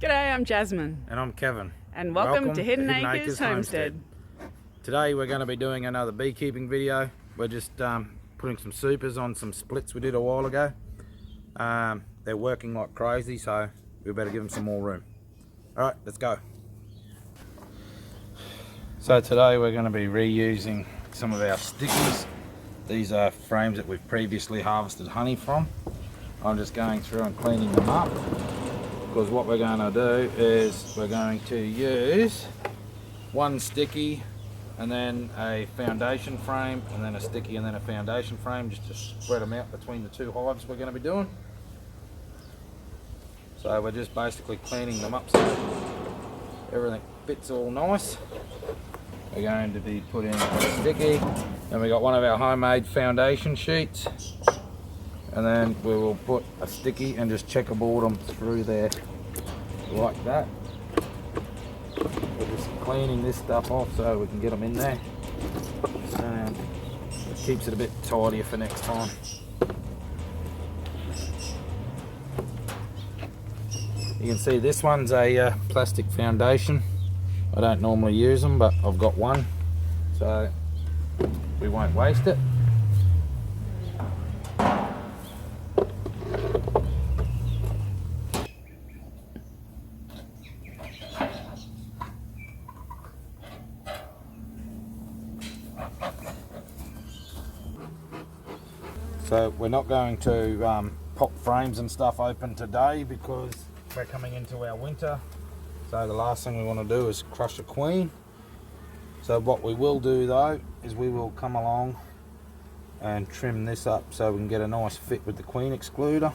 G'day, I'm Jasmine. And I'm Kevin. And welcome to Hidden Acres Homestead. Today we're going to be doing another beekeeping video. We're just putting some supers on some splits we did a while ago. They're working like crazy, so we better give them some more room. Alright, let's go. So today we're going to be reusing some of our stickies. These are frames that we've previously harvested honey from. I'm just going through and cleaning them up, because what we're going to do is we're going to use one sticky and then a foundation frame and then a sticky and then a foundation frame, just to spread them out between the two hives we're going to be doing. So we're just basically cleaning them up so everything fits all nice. We're going to be putting a sticky, and we got one of our homemade foundation sheets, and then we will put a sticky and just checkerboard them through there like that. We're just cleaning this stuff off so we can get them in there, and it keeps it a bit tidier for next time. You can see this one's a plastic foundation. I don't normally use them, but I've got one, so we won't waste it. So we're not going to pop frames and stuff open today because we're coming into our winter. So the last thing we want to do is crush a queen. So what we will do though is we will come along and trim this up so we can get a nice fit with the Queen Excluder.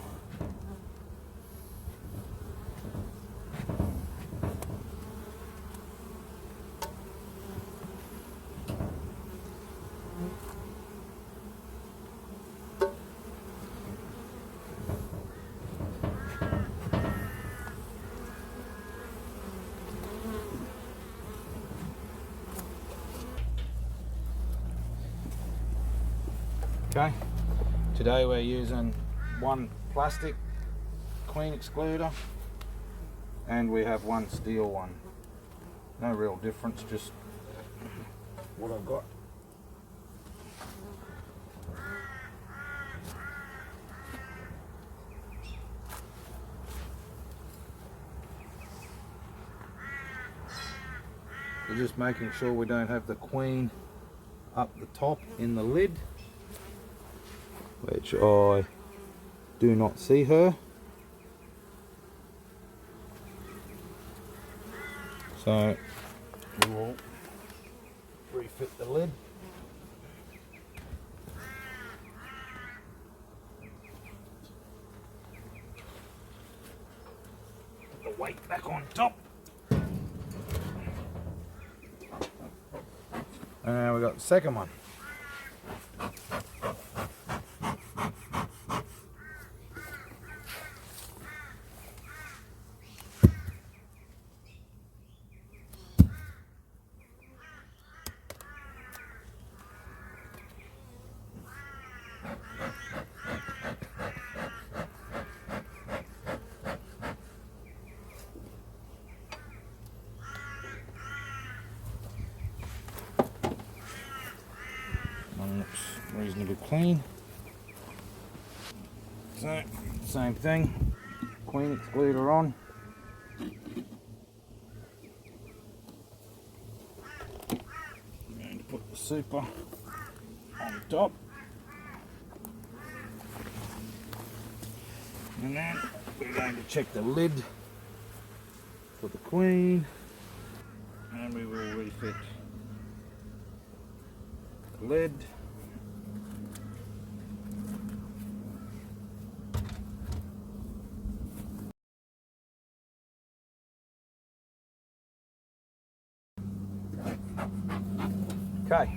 Okay, today we're using one plastic Queen Excluder and we have one steel one. No real difference, just what I've got. We're just making sure we don't have the queen up the top in the lid, which I do not see her. So we will refit the lid. Put the weight back on top. And now we got the second one. Looks reasonably clean. So, same thing, Queen Excluder on. I'm going to put the super on top. And then we're going to check the lid for the queen, and we will refit the lid. Okay,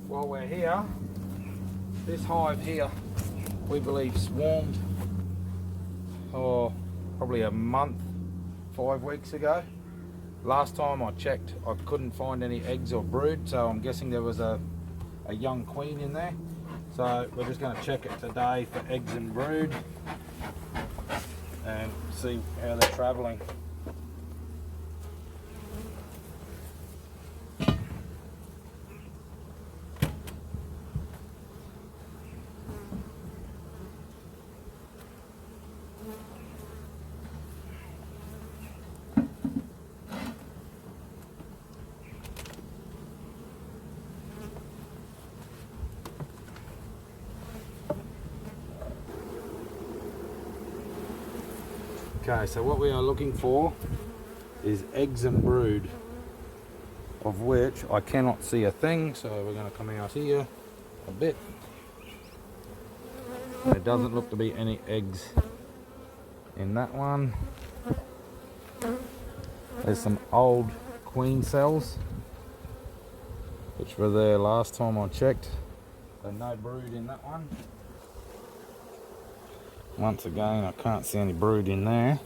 while we're here, this hive here we believe swarmed probably a month, 5 weeks ago. Last time I checked I couldn't find any eggs or brood, so I'm guessing there was a young queen in there. So we're just going to check it today for eggs and brood and see how they're travelling. Okay, so what we are looking for is eggs and brood, of which I cannot see a thing, so we're going to come out here a bit. There doesn't look to be any eggs in that one. There's some old queen cells which were there last time I checked. There's no brood in that one. Once again, I can't see any brood in there.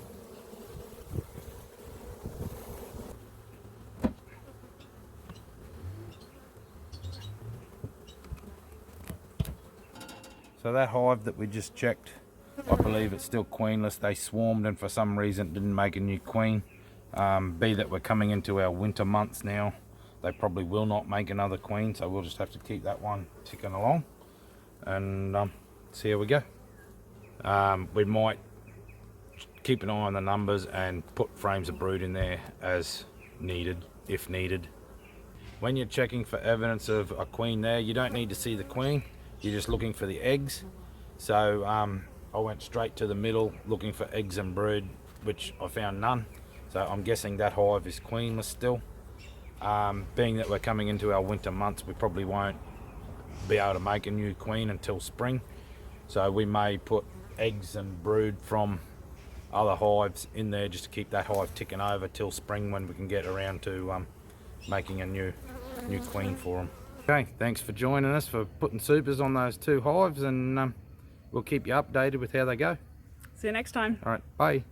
So that hive that we just checked, I believe it's still queenless. They swarmed and for some reason didn't make a new queen. Be that we're coming into our winter months now, they probably will not make another queen, so we'll just have to keep that one ticking along and see how we go. We might keep an eye on the numbers and put frames of brood in there as needed, if needed. When you're checking for evidence of a queen there, you don't need to see the queen, you're just looking for the eggs. So I went straight to the middle looking for eggs and brood, which I found none. So I'm guessing that hive is queenless still. Being that we're coming into our winter months, we probably won't be able to make a new queen until spring. So we may put eggs and brood from other hives in there just to keep that hive ticking over till spring, when we can get around to making a new queen for them. Okay, thanks for joining us for putting supers on those two hives, and we'll keep you updated with how they go. See you next time. All right, bye.